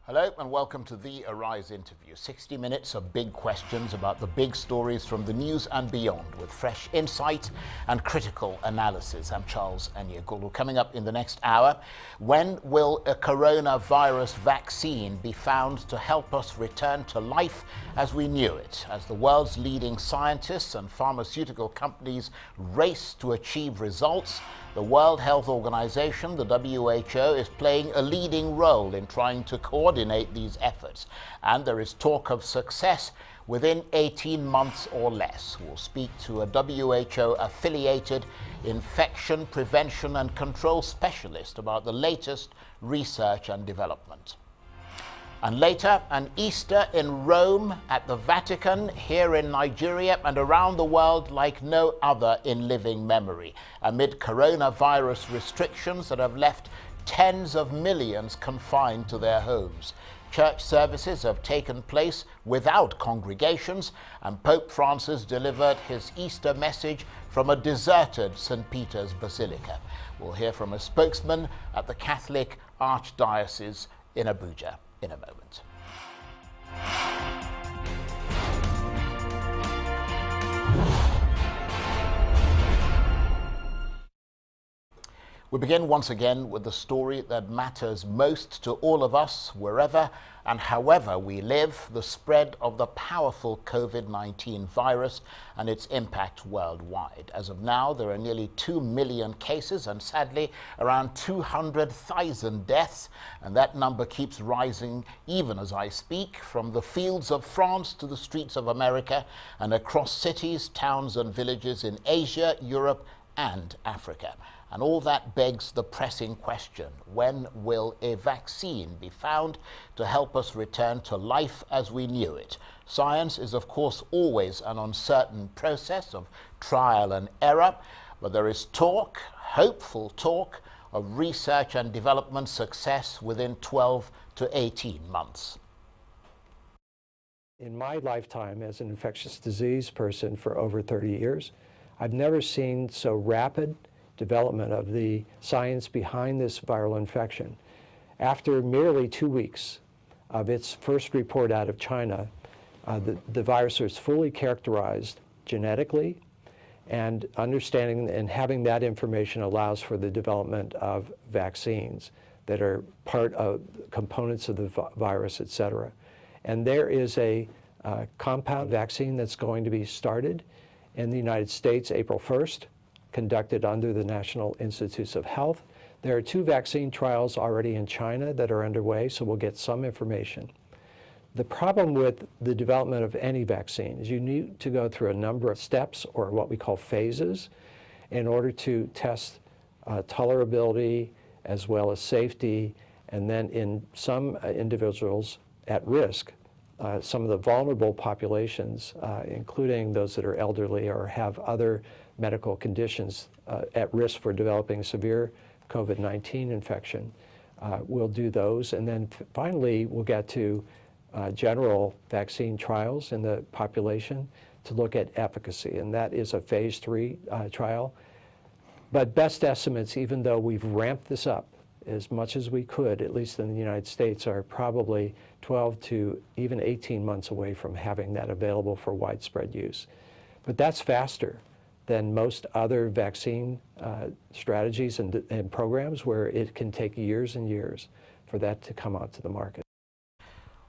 Hello and welcome to the Arise interview. 60 minutes of big questions about the big stories from the news and beyond with fresh insight and critical analysis. I'm Charles Anyagulu. Coming up in the next hour, when will a coronavirus vaccine be found to help us return to life as we knew it, as the world's leading scientists and pharmaceutical companies race to achieve results? The World Health Organization, the W.H.O, is playing a leading role in trying to coordinate these efforts, and there is talk of success within 18 months or less. We'll speak to a WHO-affiliated infection prevention and control specialist about the latest research and development. And later, an Easter in Rome, at the Vatican, here in Nigeria, and around the world like no other in living memory, amid coronavirus restrictions that have left tens of millions confined to their homes. Church services have taken place without congregations, and Pope Francis delivered his Easter message from a deserted St. Peter's Basilica. We'll hear from a spokesman at the Catholic Archdiocese in Abuja in a moment. We begin once again with the story that matters most to all of us, wherever and however we live: the spread of the powerful COVID-19 virus and its impact worldwide. As of now, there are nearly 2 million cases and sadly around 200,000 deaths, and that number keeps rising even as I speak, from the fields of France to the streets of America and across cities, towns and villages in Asia, Europe and Africa. And all that begs the pressing question: when will a vaccine be found to help us return to life as we knew it? Science is, of course, always an uncertain process of trial and error, but there is talk, hopeful talk, of research and development success within 12 to 18 months. In my lifetime as an infectious disease person for over 30 years, I've never seen so rapid development of the science behind this viral infection. After merely 2 weeks of its first report out of China, the virus was fully characterized genetically, and understanding and having that information allows for the development of vaccines that are part of components of the virus, etc. And there is a compound vaccine that's going to be started in the United States April 1st, conducted under the National Institutes of Health. There are 2 vaccine trials already in China that are underway, so we'll get some information. The problem with the development of any vaccine is you need to go through a number of steps, or what we call phases, in order to test tolerability as well as safety, and then in some individuals at risk, some of the vulnerable populations, including those that are elderly or have other medical conditions at risk for developing severe COVID-19 infection. We'll do those, and then finally we'll get to general vaccine trials in the population to look at efficacy, and that is a phase 3 trial. But best estimates, even though we've ramped this up as much as we could, at least in the United States, are probably 12 to even 18 months away from having that available for widespread use. But that's faster than most other vaccine strategies and programs, where it can take years and years for that to come out to the market.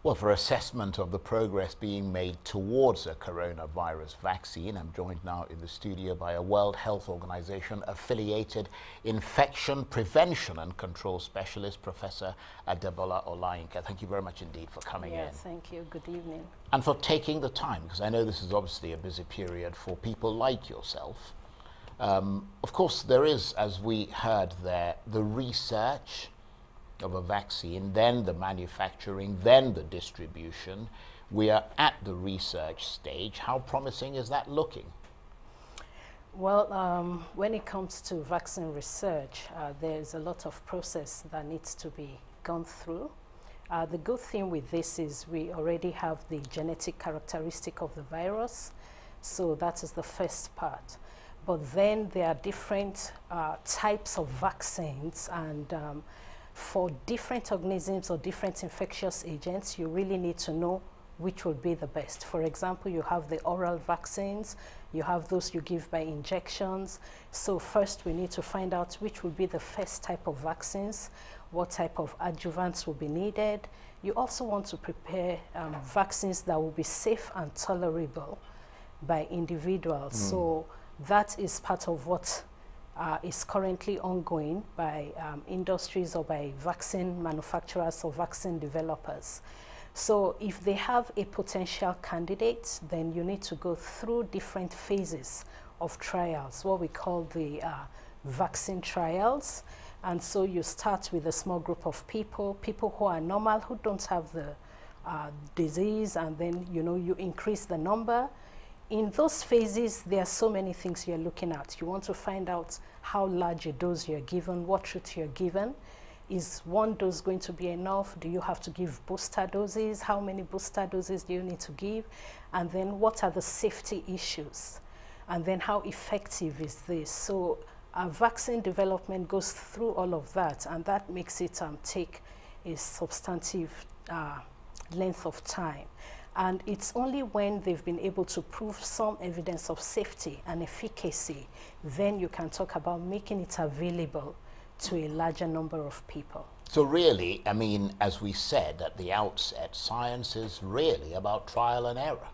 Well, for assessment of the progress being made towards a coronavirus vaccine, I'm joined now in the studio by a World Health Organization affiliated infection prevention and control specialist, Professor Adebola Olayinka. Thank you very much indeed for coming in. Yes, thank you. Good evening. And for taking the time, because I know this is obviously a busy period for people like yourself. Of course, there is, as we heard there, the research of a vaccine, then the manufacturing, then the distribution. We are at the research stage. How promising is that looking? Well, when it comes to vaccine research, there's a lot of process that needs to be gone through. The good thing with this is we already have the genetic characteristic of the virus, so that is the first part. But then there are different types of vaccines, and for different organisms or different infectious agents, you really need to know which will be the best. For example, you have the oral vaccines, you have those you give by injections. So first we need to find out which will be the first type of vaccines, what type of adjuvants will be needed. You also want to prepare vaccines that will be safe and tolerable by individuals. So that is part of what is currently ongoing by industries or by vaccine manufacturers or vaccine developers. So if they have a potential candidate, then you need to go through different phases of trials, what we call the vaccine trials. And so you start with a small group of people who are normal, who don't have the disease, and then you increase the number. In those phases, there are so many things you're looking at. You want to find out how large a dose you're given, what route you're given. Is one dose going to be enough? Do you have to give booster doses? How many booster doses do you need to give? And then what are the safety issues? And then how effective is this? So vaccine development goes through all of that, and that makes it take a substantive length of time. And it's only when they've been able to prove some evidence of safety and efficacy, then you can talk about making it available to a larger number of people. So really, I mean, as we said at the outset, science is really about trial and error.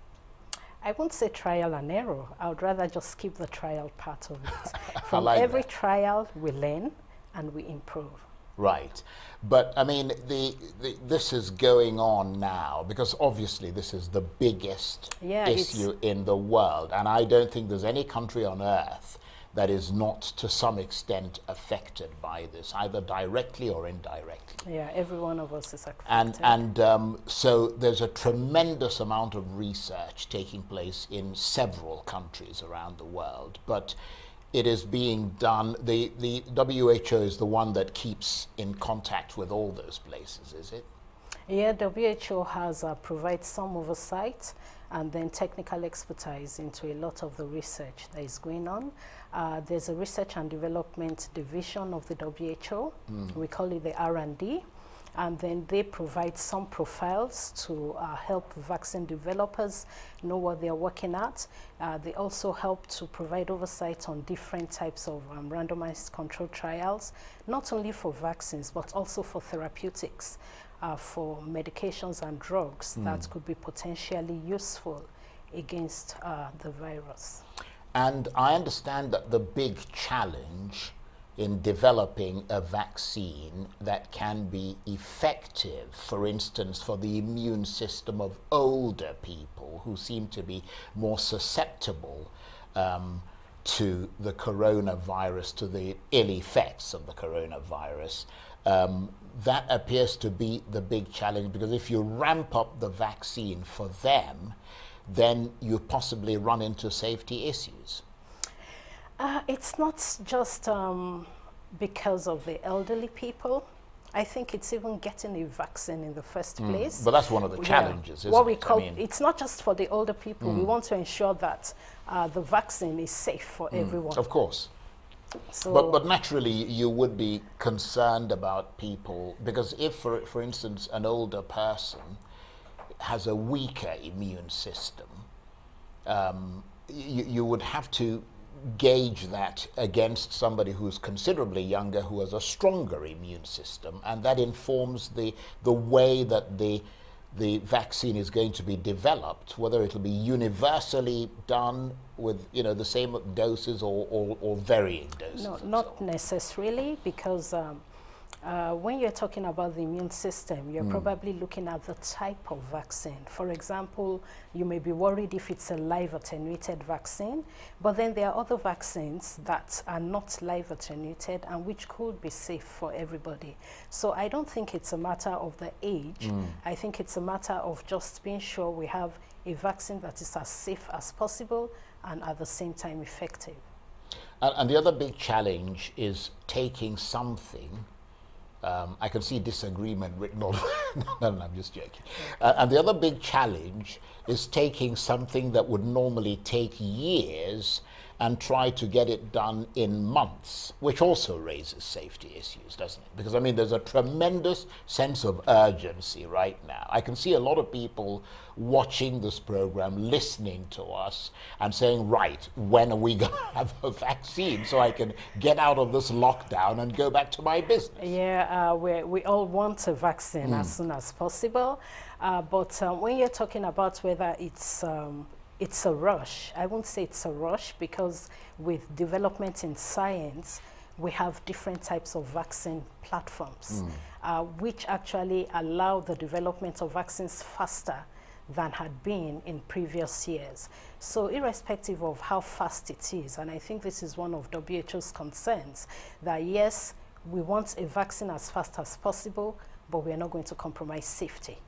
I won't say trial and error. I would rather just skip the trial part of it. From like every that. trial, we learn and we improve. Right. But, I mean, this is going on now because obviously this is the biggest issue in the world. And I don't think there's any country on earth that is not to some extent affected by this, either directly or indirectly. Yeah, every one of us is affected. And so there's a tremendous amount of research taking place in several countries around the world, but it is being done, the WHO is the one that keeps in contact with all those places, is it? Yeah, WHO has provides some oversight and then technical expertise into a lot of the research that is going on. There's a research and development division of the WHO. We call it the R&D. And then they provide some profiles to help vaccine developers know what they're working at. They also help to provide oversight on different types of randomized controlled trials, not only for vaccines, but also for therapeutics, for medications and drugs that could be potentially useful against the virus. And I understand that the big challenge in developing a vaccine that can be effective, for instance, for the immune system of older people who seem to be more susceptible to the coronavirus, to the ill effects of the coronavirus, that appears to be the big challenge, because if you ramp up the vaccine for them, then you possibly run into safety issues. It's not just because of the elderly people. I think it's even getting a vaccine in the first place. But that's one of the challenges, isn't what we it? call, it's not just for the older people. We want to ensure that the vaccine is safe for everyone. Of course. So But naturally, you would be concerned about people, because if, for instance, an older person has a weaker immune system, you would have to gauge that against somebody who's considerably younger who has a stronger immune system, and that informs the way that the vaccine is going to be developed, whether it'll be universally done with the same doses or varying doses. no, not necessarily, because when you're talking about the immune system, you're probably looking at the type of vaccine. For example, you may be worried if it's a live attenuated vaccine, but then there are other vaccines that are not live attenuated and which could be safe for everybody. So I don't think it's a matter of the age. I think it's a matter of just being sure we have a vaccine that is as safe as possible and at the same time effective. And the other big challenge is taking something. I can see disagreement written all no, I'm just joking. And the other big challenge is taking something that would normally take years and try to get it done in months, which also raises safety issues, doesn't it? Because, I mean, there's a tremendous sense of urgency right now. I can see a lot of people watching this program, listening to us, and saying, right, when are we going to have a vaccine so I can get out of this lockdown and go back to my business? Yeah, we all want a vaccine as soon as possible. But when you're talking about whether it's a rush, I won't say it's a rush, because with development in science, we have different types of vaccine platforms, which actually allow the development of vaccines faster than had been in previous years. So irrespective of how fast it is, and I think this is one of WHO's concerns, that yes, we want a vaccine as fast as possible, but we are not going to compromise safety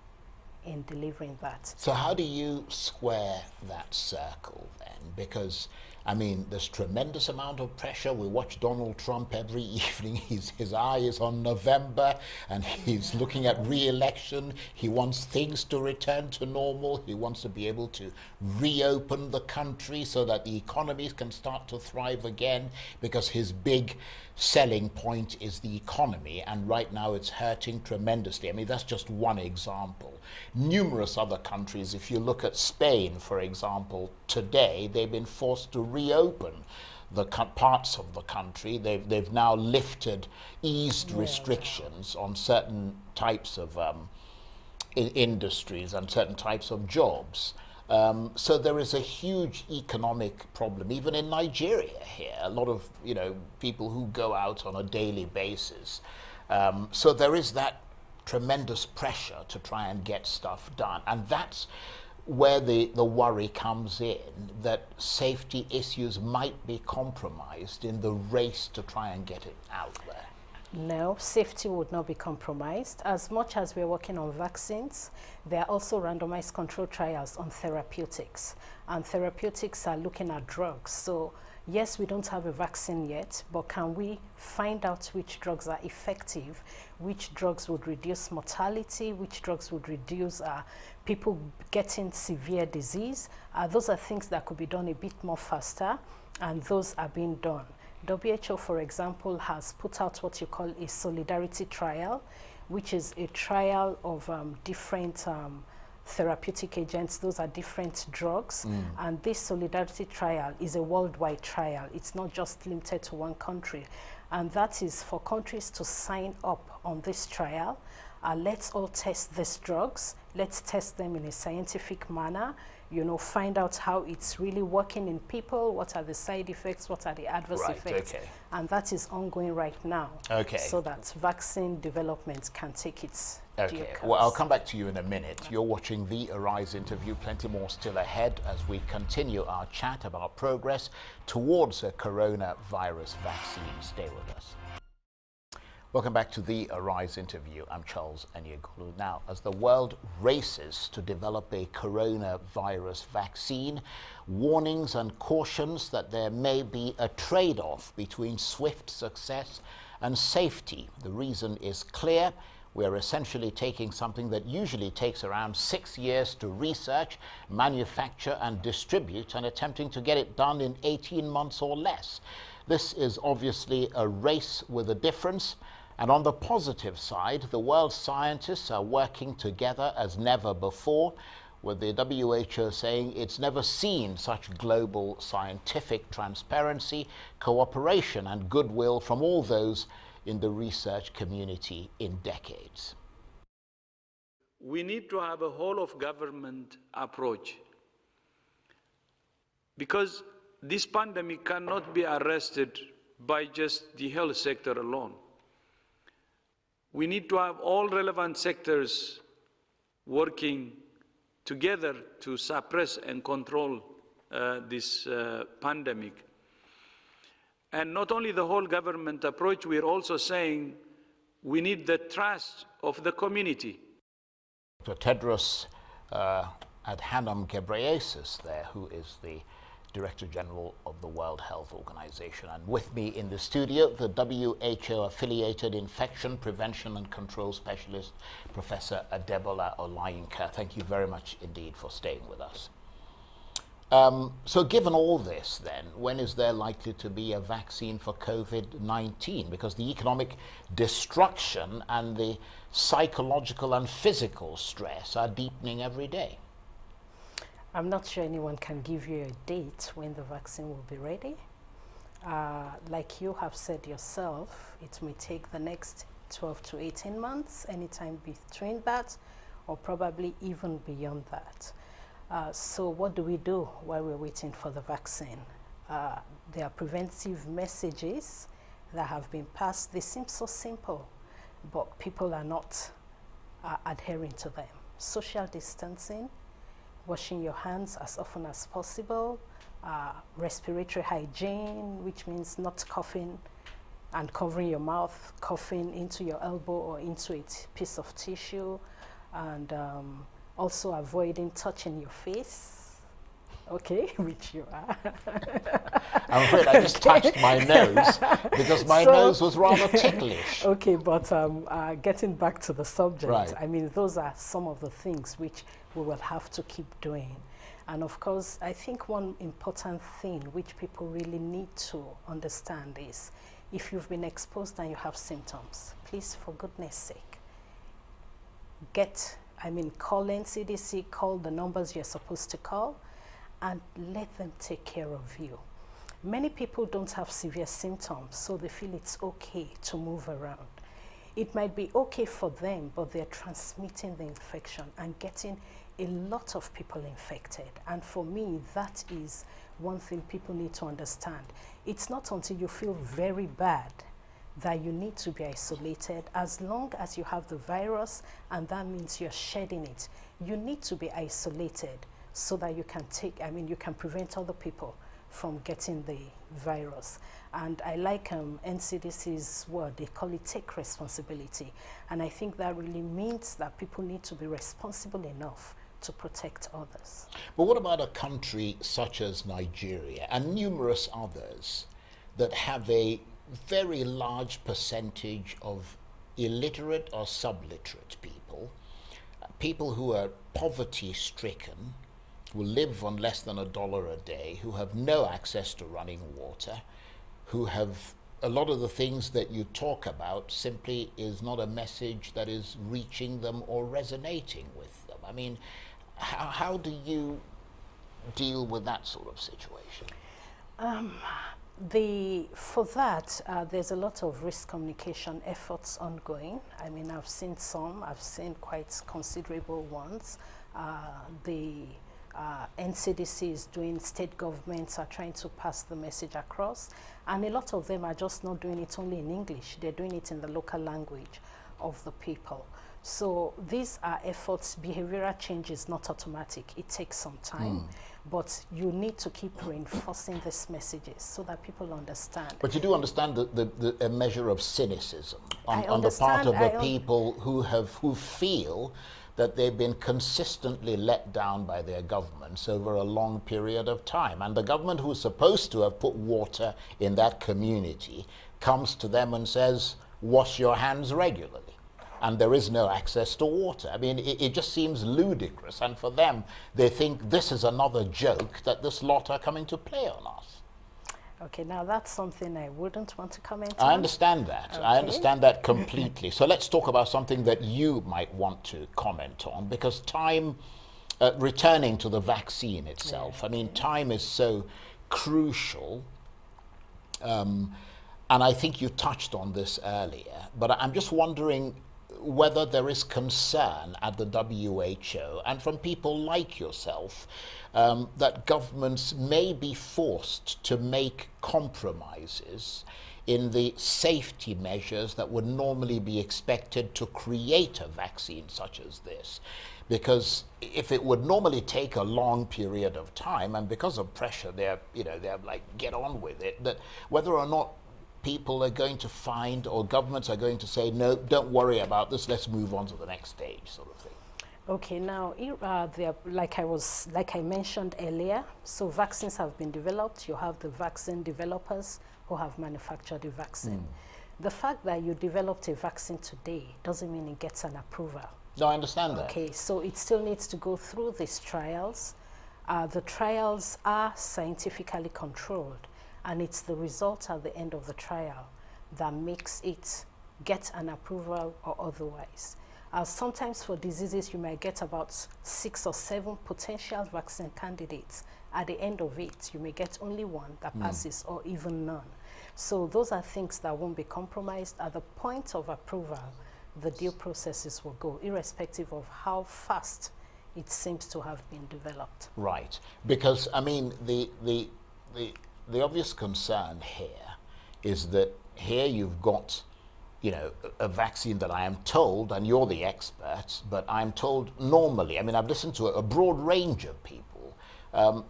in delivering that. So how do you square that circle then? Because, I mean, there's tremendous amount of pressure. We watch Donald Trump every evening. His eye is on November, and he's looking at re-election. He wants things to return to normal. He wants to be able to reopen the country so that the economies can start to thrive again, because his big selling point is the economy, and right now it's hurting tremendously. I mean, that's just one example. Numerous other countries, if you look at Spain, for example, today they've been forced to reopen the parts of the country. They've now eased restrictions on certain types of industries and certain types of jobs. So there is a huge economic problem, even in Nigeria here. A lot of people who go out on a daily basis. So there is that tremendous pressure to try and get stuff done, and that's where the worry comes in, that safety issues might be compromised in the race to try and get it out there. No, safety would not be compromised. As much as we're working on vaccines, there are also randomized control trials on therapeutics. And therapeutics are looking at drugs. So yes, we don't have a vaccine yet, but can we find out which drugs are effective, which drugs would reduce mortality, which drugs would reduce people getting severe disease? Those are things that could be done a bit more faster, and those are being done. WHO, for example, has put out what you call a solidarity trial, which is a trial of different therapeutic agents. Those are different drugs. And this solidarity trial is a worldwide trial. It's not just limited to one country. And that is for countries to sign up on this trial. Let's all test these drugs. Let's test them in a scientific manner. Find out how it's really working in people, what are the side effects, what are the adverse effects. Okay. And that is ongoing right now. Okay. So that vaccine development can take its due course. Well, I'll come back to you in a minute. You're watching the Arise interview. Plenty more still ahead as we continue our chat about progress towards a coronavirus vaccine. Stay with us. Welcome back to the Arise interview. I'm Charles Aniagolu. Now, as the world races to develop a coronavirus vaccine, warnings and cautions that there may be a trade-off between swift success and safety. The reason is clear. We are essentially taking something that usually takes around 6 years to research, manufacture, and distribute, and attempting to get it done in 18 months or less. This is obviously a race with a difference. And on the positive side, the world's scientists are working together as never before, with the WHO saying it's never seen such global scientific transparency, cooperation, and goodwill from all those in the research community in decades. We need to have a whole of government approach, because this pandemic cannot be arrested by just the health sector alone. We need to have all relevant sectors working together to suppress and control this pandemic. And not only the whole government approach, we're also saying we need the trust of the community. Dr. Tedros Adhanom Ghebreyesus there, who is the Director General of the World Health Organization. And with me in the studio, the WHO affiliated infection prevention and control specialist, Professor Adebola Olayinka. Thank you very much indeed for staying with us. So given all this then, when is there likely to be a vaccine for COVID-19? Because the economic destruction and the psychological and physical stress are deepening every day. I'm not sure anyone can give you a date when the vaccine will be ready. Like you have said yourself, it may take the next 12 to 18 months, anytime between that, or probably even beyond that. So what do we do while we're waiting for the vaccine? There are preventive messages that have been passed. They seem so simple, but people are not adhering to them. Social distancing, washing your hands as often as possible, respiratory hygiene, which means not coughing and covering your mouth, coughing into your elbow or into a piece of tissue, and also avoiding touching your face, okay, which you are. I'm afraid I just touched my nose because my nose was rather ticklish. Okay, but getting back to the subject, right. I mean, those are some of the things which we will have to keep doing. And of course, I think one important thing which people really need to understand is, if you've been exposed and you have symptoms, please, for goodness sake, call NCDC, call the numbers you're supposed to call, and let them take care of you. Many people don't have severe symptoms, so they feel it's okay to move around. It might be okay for them, but they're transmitting the infection and getting a lot of people infected. And for me, that is one thing people need to understand. It's not until you feel very bad that you need to be isolated. As long as you have the virus, and that means you're shedding it, you need to be isolated so that you can you can prevent other people from getting the virus. And I like NCDC's word, they call it take responsibility. And I think that really means that people need to be responsible enough to protect others. But what about a country such as Nigeria and numerous others that have a very large percentage of illiterate or subliterate people, people who are poverty-stricken, who live on less than $1 a day, who have no access to running water, who have a lot of the things that you talk about simply is not a message that is reaching them or resonating with them. I mean, how do you deal with that sort of situation? For that, there's a lot of risk communication efforts ongoing. I mean, I've seen quite considerable ones. The NCDC is doing, state governments are trying to pass the message across, and a lot of them are just not doing it only in English, they're doing it in the local language of the people. So these are efforts. Behavioral change is not automatic, it takes some time. But you need to keep reinforcing these messages so that people understand. But you do understand a measure of cynicism on the part of the people who feel that they've been consistently let down by their governments over a long period of time. And the government who's supposed to have put water in that community comes to them and says, wash your hands regularly. And there is no access to water. I mean, it just seems ludicrous. And for them, they think this is another joke that this lot are coming to play on us. Okay, now that's something I wouldn't want to comment on. I understand that. Okay. I understand that completely. So let's talk about something that you might want to comment on, because time, returning to the vaccine itself, I mean, time is so crucial. And I think you touched on this earlier, but I'm just wondering whether there is concern at the WHO and from people like yourself that governments may be forced to make compromises in the safety measures that would normally be expected to create a vaccine such as this. Because if it would normally take a long period of time, and because of pressure, they're like, get on with it, that whether or not people are going to find, or governments are going to say, no, don't worry about this, let's move on to the next stage, sort of thing. Okay, now, like I mentioned earlier, so vaccines have been developed. You have the vaccine developers who have manufactured the vaccine. The fact that you developed a vaccine today doesn't mean it gets an approval. No, I understand that. Okay, so it still needs to go through these trials. The trials are scientifically controlled, and it's the result at the end of the trial that makes it get an approval or otherwise. Sometimes for diseases, you might get about 6 or 7 potential vaccine candidates. At the end of it, you may get only one that passes or even none. So those are things that won't be compromised. At the point of approval, the due processes will go, irrespective of how fast it seems to have been developed. Right, because I mean the obvious concern here is that here you've got, you know, a vaccine that I am told, and you're the expert, but I'm told normally, I mean, I've listened to a broad range of people,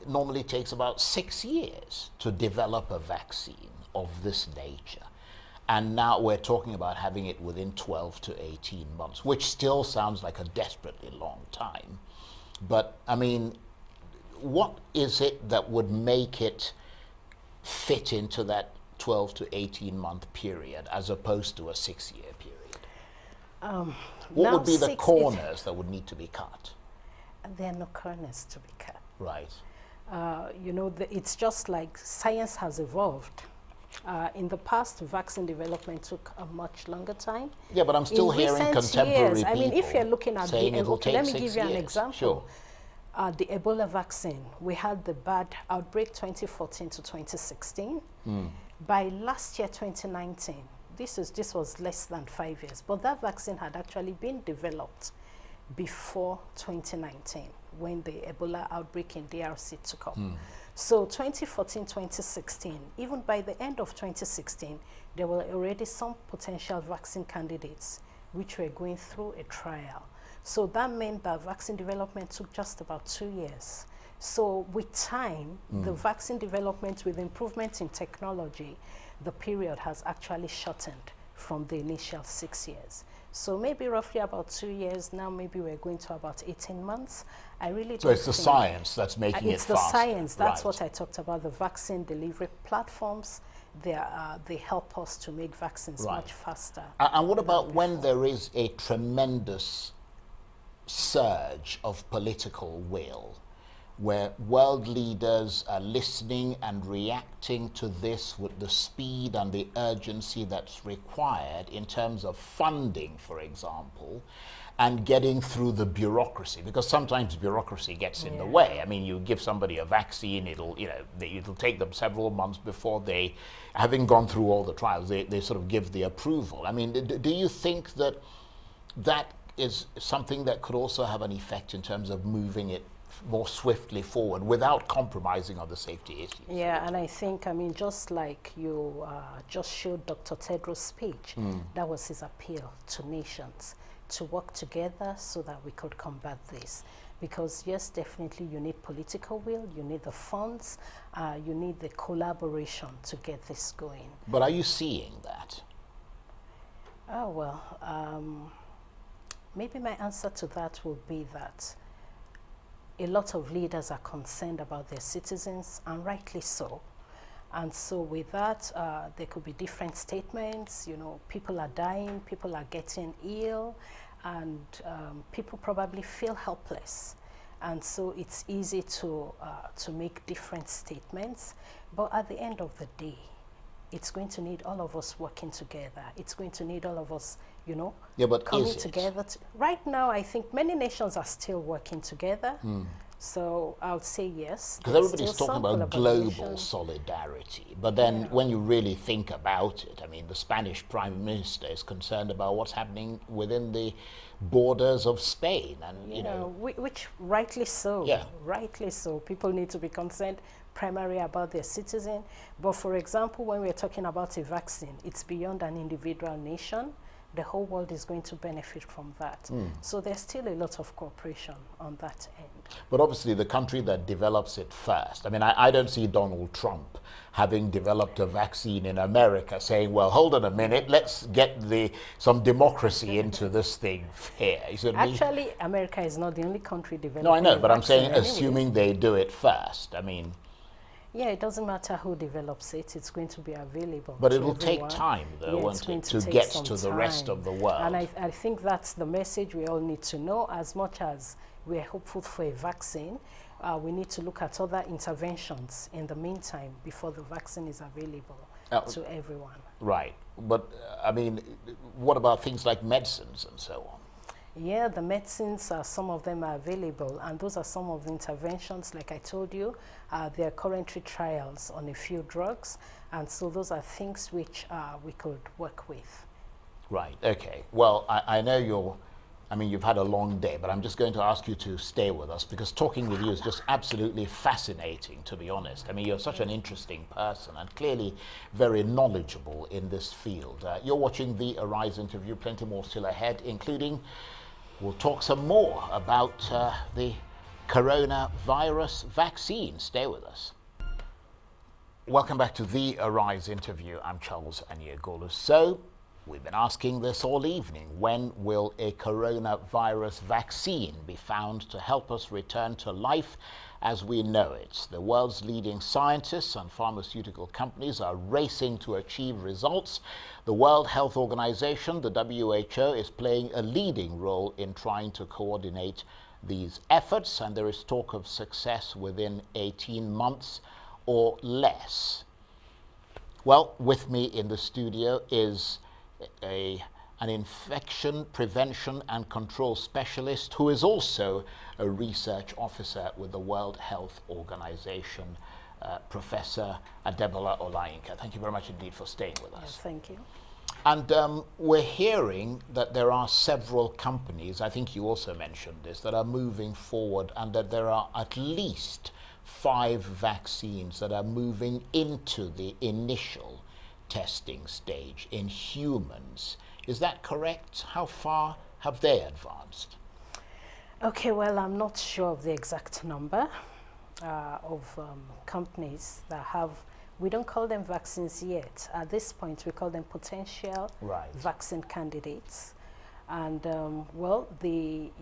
normally takes about 6 years to develop a vaccine of this nature. And now we're talking about having it within 12 to 18 months, which still sounds like a desperately long time. But I mean, what is it that would make it fit into that 12 to 18 month period as opposed to a 6-year period? What would be the corners that would need to be cut? There are no corners to be cut. Right. You know, it's just like science has evolved. In the past, vaccine development took a much longer time. Yeah, but I'm still hearing contemporary people. I mean, if you're looking at saying the, it'll take let me 6 give you an years. example. Sure. The Ebola vaccine, we had the bad outbreak 2014 to 2016. By last year, 2019, this was less than 5 years, but that vaccine had actually been developed before 2019, when the Ebola outbreak in DRC took up. So 2014, 2016, even by the end of 2016, there were already some potential vaccine candidates which were going through a trial. So that meant that vaccine development took just about 2 years. So with time, the vaccine development with improvement in technology, the period has actually shortened from the initial 6 years. So maybe roughly about 2 years, now maybe we're going to about 18 months. I really don't So it's the think science that's making it it's the faster. science, that's Right. what I talked about, the vaccine delivery platforms. They help us to make vaccines Right. much faster. And what than about when before. there is a tremendous surge of political will, where world leaders are listening and reacting to this with the speed and the urgency that's required in terms of funding, for example, and getting through the bureaucracy, because sometimes bureaucracy gets in the way. I mean, you give somebody a vaccine, it'll take them several months before they, having gone through all the trials, they sort of give the approval. I mean, do you think that that is something that could also have an effect in terms of moving it more swiftly forward without compromising on the safety issues? Yeah, and I think, I mean, just like you just showed Dr. Tedros' speech, that was his appeal to nations to work together so that we could combat this. Because yes, definitely you need political will, you need the funds, you need the collaboration to get this going. But are you seeing that? Oh, well, maybe my answer to that will be that a lot of leaders are concerned about their citizens, and rightly so. And so with that, there could be different statements, you know, people are dying, people are getting ill, and people probably feel helpless. And so it's easy to make different statements, but at the end of the day, it's going to need all of us working together. It's going to need all of us, you know, coming together. Right now, I think many nations are still working together. So I would say yes. Because everybody's talking about global solidarity. But then when you really think about it, I mean, the Spanish Prime Minister is concerned about what's happening within the borders of Spain. And, you know, which rightly so. Yeah. Rightly so. People need to be concerned primarily about their citizen. But for example, when we're talking about a vaccine, it's beyond an individual nation. The whole world is going to benefit from that. So there's still a lot of cooperation on that end. But obviously the country that develops it first, I mean, I don't see Donald Trump having developed a vaccine in America saying, well, hold on a minute, let's get some democracy into this thing here. Actually, America is not the only country developing No, I know, but I'm saying anyway. assuming they do it first. I mean... Yeah, it doesn't matter who develops it, it's going to be available. But it'll take time, though, yeah, won't it, to take get some to the time. rest of the world. And I think that's the message we all need to know. As much as we're hopeful for a vaccine, we need to look at other interventions in the meantime before the vaccine is available to everyone. Right. But, I mean, what about things like medicines and so on? Yeah, the medicines, some of them are available, and those are some of the interventions. Like I told you, there are currently trials on a few drugs, and so those are things which we could work with. Right, okay. Well, I know you've had a long day, but I'm just going to ask you to stay with us, because talking with you is just absolutely fascinating, to be honest. I mean, you're such an interesting person and clearly very knowledgeable in this field. You're watching the Arise interview, plenty more still ahead, including we'll talk some more about the coronavirus vaccine. Stay with us. Welcome back to the Arise interview. I'm Charles Anyegolu. So, we've been asking this all evening. When will a coronavirus vaccine be found to help us return to life as we know it? The world's leading scientists and pharmaceutical companies are racing to achieve results. The World Health Organization, the W.H.O, is playing a leading role in trying to coordinate these efforts, and there is talk of success within 18 months or less. Well, with me in the studio is an infection prevention and control specialist who is also a research officer with the World Health Organization, Professor Adebola Olayinka. Thank you very much indeed for staying with us. Yes, thank you. And we're hearing that there are several companies, I think you also mentioned this, that are moving forward, and that there are at least 5 vaccines that are moving into the initial testing stage in humans. Is that correct? How far have they advanced? Okay, well, I'm not sure of the exact number of companies that have, we don't call them vaccines yet. At this point, we call them potential vaccine candidates. And well,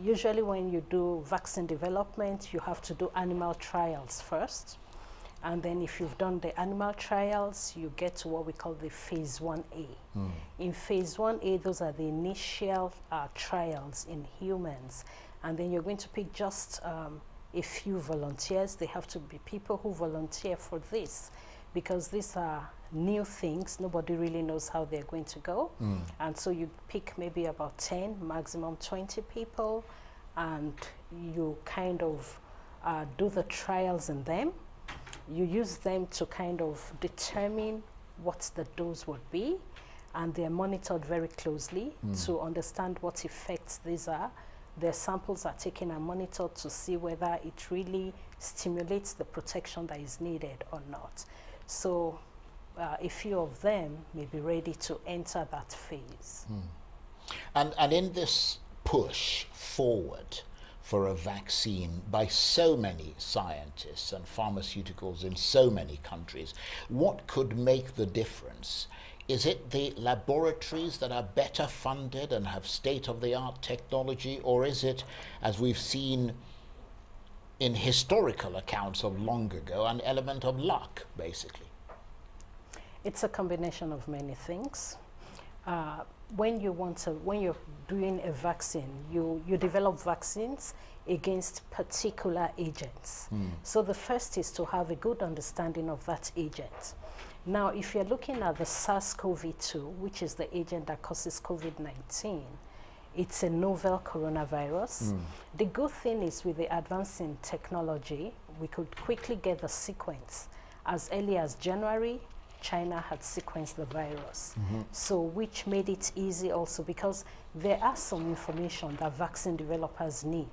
usually when you do vaccine development, you have to do animal trials first. And then if you've done the animal trials, you get to what we call the phase 1A. In phase 1A, those are the initial trials in humans. And then you're going to pick just a few volunteers. They have to be people who volunteer for this, because these are new things. Nobody really knows how they're going to go. And so you pick maybe about 10, maximum 20 people, and you kind of do the trials in them. You use them to kind of determine what the dose would be, and they're monitored very closely to understand what effects these are. Their samples are taken and monitored to see whether it really stimulates the protection that is needed or not. So a few of them may be ready to enter that phase. And in this push forward for a vaccine by so many scientists and pharmaceuticals in so many countries, what could make the difference? Is it the laboratories that are better funded and have state-of-the-art technology, or is it, as we've seen in historical accounts of long ago, an element of luck, basically? It's a combination of many things. When you're doing a vaccine, you develop vaccines against particular agents. So the first is to have a good understanding of that agent. Now, if you're looking at the SARS-CoV-2, which is the agent that causes COVID-19, it's a novel coronavirus. The good thing is, with the advance in technology, we could quickly get the sequence. As early as January, China had sequenced the virus, so which made it easy also, because there are some information that vaccine developers need.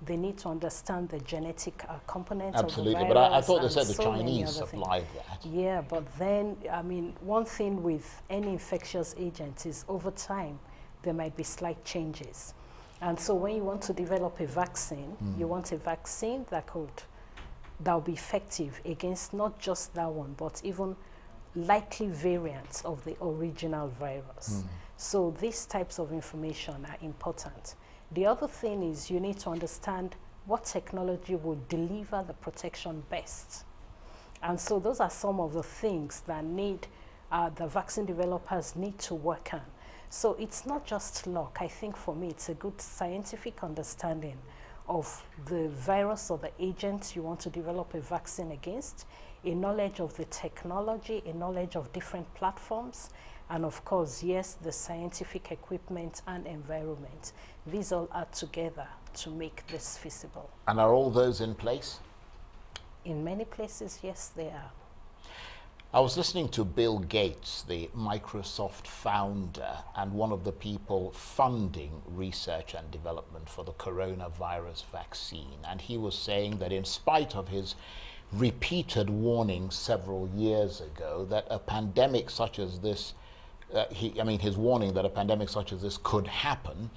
They need to understand the genetic component of the virus. But I thought they said the Chinese supplied that. Yeah, but then, I mean, one thing with any infectious agent is over time, there might be slight changes. And so when you want to develop a vaccine, you want a vaccine that will be effective against not just that one, but even likely variants of the original virus. So these types of information are important. The other thing is, you need to understand what technology will deliver the protection best. And so those are some of the things that the vaccine developers need to work on. So it's not just luck. I think for me, it's a good scientific understanding of the virus or the agent you want to develop a vaccine against, a knowledge of the technology, a knowledge of different platforms, and of course, yes, the scientific equipment and environment. These all add together to make this feasible. And are all those in place? In many places, yes, they are. I was listening to Bill Gates, the Microsoft founder, and one of the people funding research and development for the coronavirus vaccine. And he was saying that in spite of his repeated warnings several years ago that a pandemic such as this, his warning that a pandemic such as this could happen,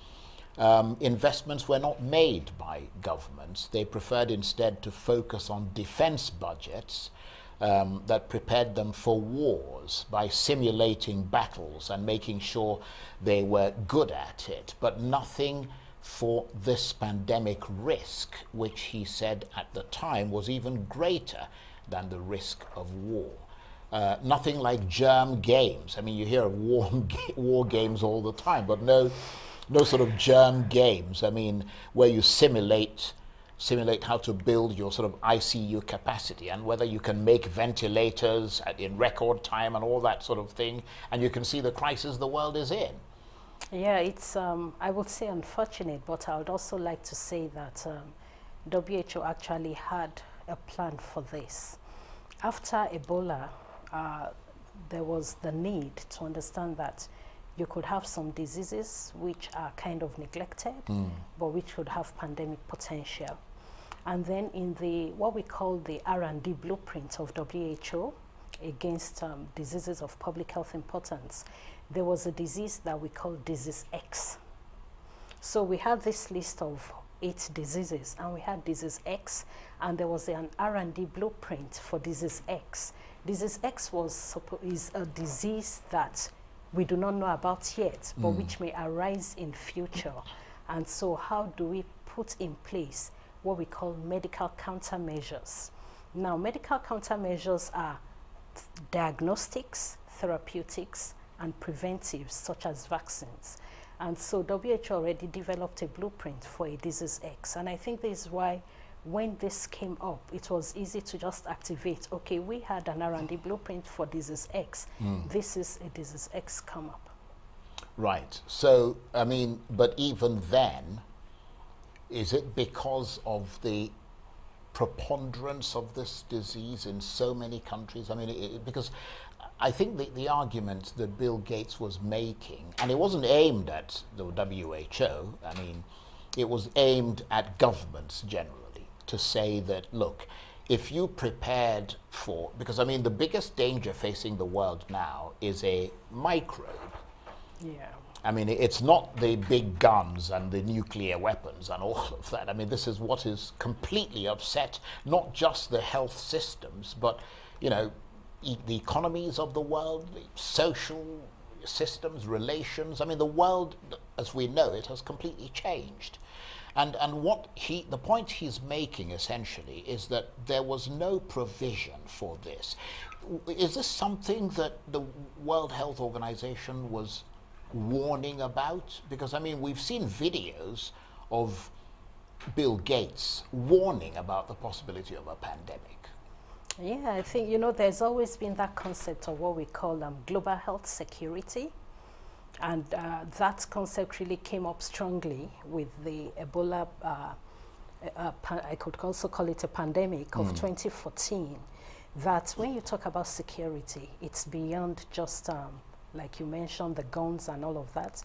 investments were not made by governments. They preferred instead to focus on defense budgets that prepared them for wars by simulating battles and making sure they were good at it, but nothing for this pandemic risk, which he said at the time was even greater than the risk of war. Nothing like germ games. I mean, you hear of war games all the time, but no sort of germ games. I mean, where you simulate how to build your sort of ICU capacity and whether you can make ventilators in record time and all that sort of thing, and you can see the crisis the world is in. Yeah, it's, I would say unfortunate, but I would also like to say that WHO actually had a plan for this. After Ebola, there was the need to understand that you could have some diseases which are kind of neglected, but which would have pandemic potential. And then in the, what we call the R&D blueprint of WHO against diseases of public health importance, there was a disease that we call disease X. So we had this list of 8 diseases, and we had disease X, and there was an R&D blueprint for disease X. Disease X is a disease that we do not know about yet, but which may arise in future. And so how do we put in place what we call medical countermeasures? Now, medical countermeasures are diagnostics, therapeutics, and preventives, such as vaccines. And so WHO already developed a blueprint for a disease X. And I think this is why when this came up, it was easy to just activate, okay, we had an R&D blueprint for disease X. This is a disease X come up. Right. So, I mean, but even then, is it because of the preponderance of this disease in so many countries? I mean, because I think the argument that Bill Gates was making, and it wasn't aimed at the WHO, I mean, it was aimed at governments generally, to say that, look, if you prepared for, because I mean, the biggest danger facing the world now is a microbe. Yeah. I mean, it's not the big guns and the nuclear weapons and all of that. I mean, this is what is completely upset not just the health systems, but, you know, the economies of the world, the social systems, relations. I mean, the world, as we know it, has completely changed. And the point he's making essentially is that there was no provision for this. Is this something that the World Health Organization was warning about? Because I mean, we've seen videos of Bill Gates warning about the possibility of a pandemic. Yeah, I think, you know, there's always been that concept of what we call global health security. And that concept really came up strongly with the Ebola, I could also call it a pandemic of 2014, that when you talk about security, it's beyond just, like you mentioned, the guns and all of that.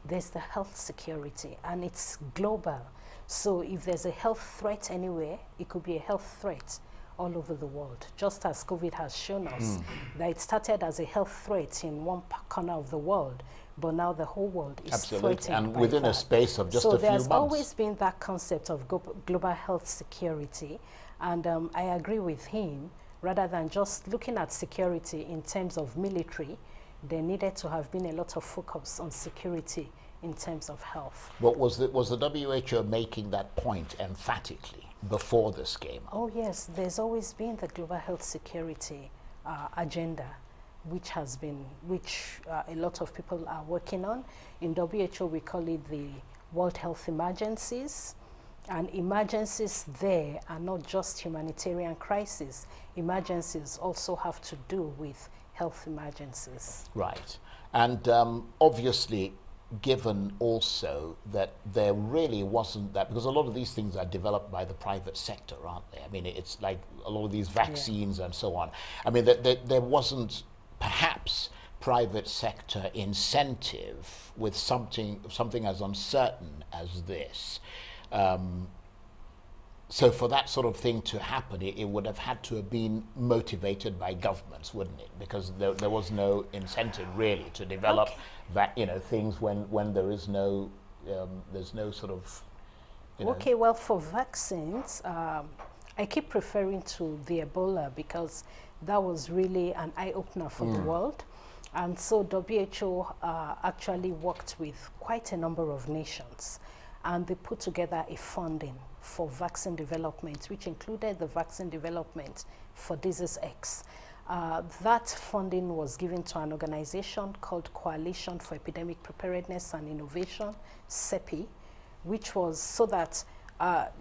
There's the health security, and it's global. So if there's a health threat anywhere, it could be a health threat all over the world, just as COVID has shown us that it started as a health threat in one corner of the world, but now the whole world is threatened. And within a space of just a few months. So there's always been that concept of global health security, and I agree with him. Rather than just looking at security in terms of military, there needed to have been a lot of focus on security in terms of health. But was the WHO making that point emphatically before this came up? Oh yes, there's always been the global health security agenda, which a lot of people are working on. In WHO, we call it the World Health Emergencies, And emergencies there are not just humanitarian crises. Emergencies also have to do with health emergencies. Right. And obviously, given also that there really wasn't that, because a lot of these things are developed by the private sector, aren't they? I mean, it's like a lot of these vaccines and so on. I mean, there wasn't perhaps private sector incentive with something as uncertain as this. So for that sort of thing to happen, it would have had to have been motivated by governments, wouldn't it? Because there was no incentive really to develop that, things when there is no, there's no sort of, Okay, well, for vaccines, I keep referring to the Ebola because that was really an eye-opener for the world. And so WHO actually worked with quite a number of nations, and they put together a funding for vaccine development, which included the vaccine development for disease X. That funding was given to an organization called Coalition for Epidemic Preparedness and Innovation, CEPI, which was so that,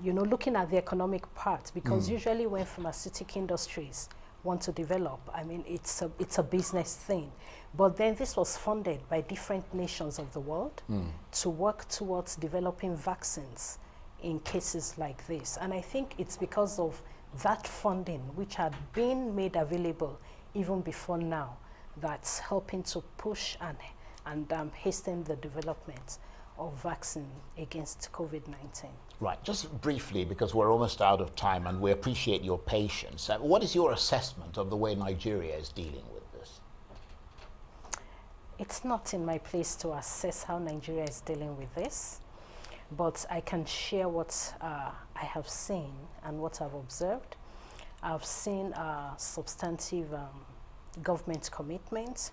looking at the economic part, because usually when pharmaceutical industries want to develop, I mean, it's a business thing. But then this was funded by different nations of the world to work towards developing vaccines in cases like this. And I think it's because of that funding, which had been made available even before now, that's helping to push and hasten the development of vaccine against COVID-19. Right, just briefly, because we're almost out of time and we appreciate your patience. What is your assessment of the way Nigeria is dealing with this? It's not in my place to assess how Nigeria is dealing with this, but I can share what I have seen and what I've observed. I've seen substantive government commitments.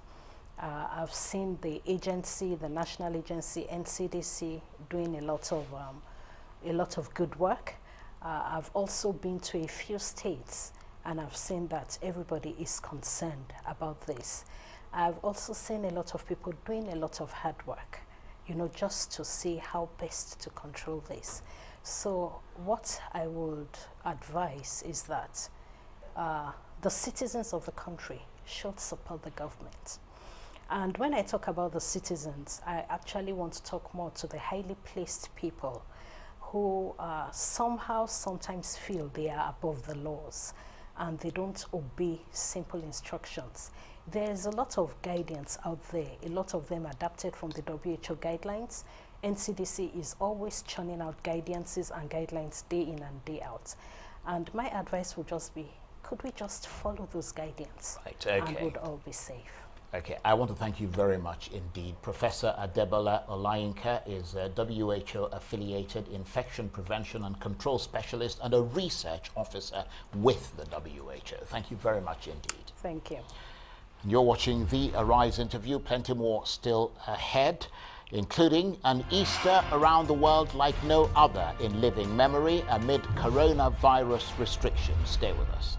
I've seen the agency, the national agency, NCDC, doing a lot of good work. I've also been to a few states, and I've seen that everybody is concerned about this. I've also seen a lot of people doing a lot of hard work, just to see how best to control this. So what I would advise is that the citizens of the country should support the government. And when I talk about the citizens, I actually want to talk more to the highly placed people who sometimes feel they are above the laws and they don't obey simple instructions. There's a lot of guidance out there, a lot of them adapted from the WHO guidelines. NCDC is always churning out guidances and guidelines day in and day out. And my advice would just be, could we just follow those guidance? Right, okay. And we'd all be safe. Okay, I want to thank you very much indeed. Professor Adebola Olayinka is a WHO affiliated infection prevention and control specialist and a research officer with the WHO. Thank you very much indeed. Thank you. You're watching the Arise interview. Plenty more still ahead, including an Easter around the world like no other in living memory amid coronavirus restrictions. Stay with us.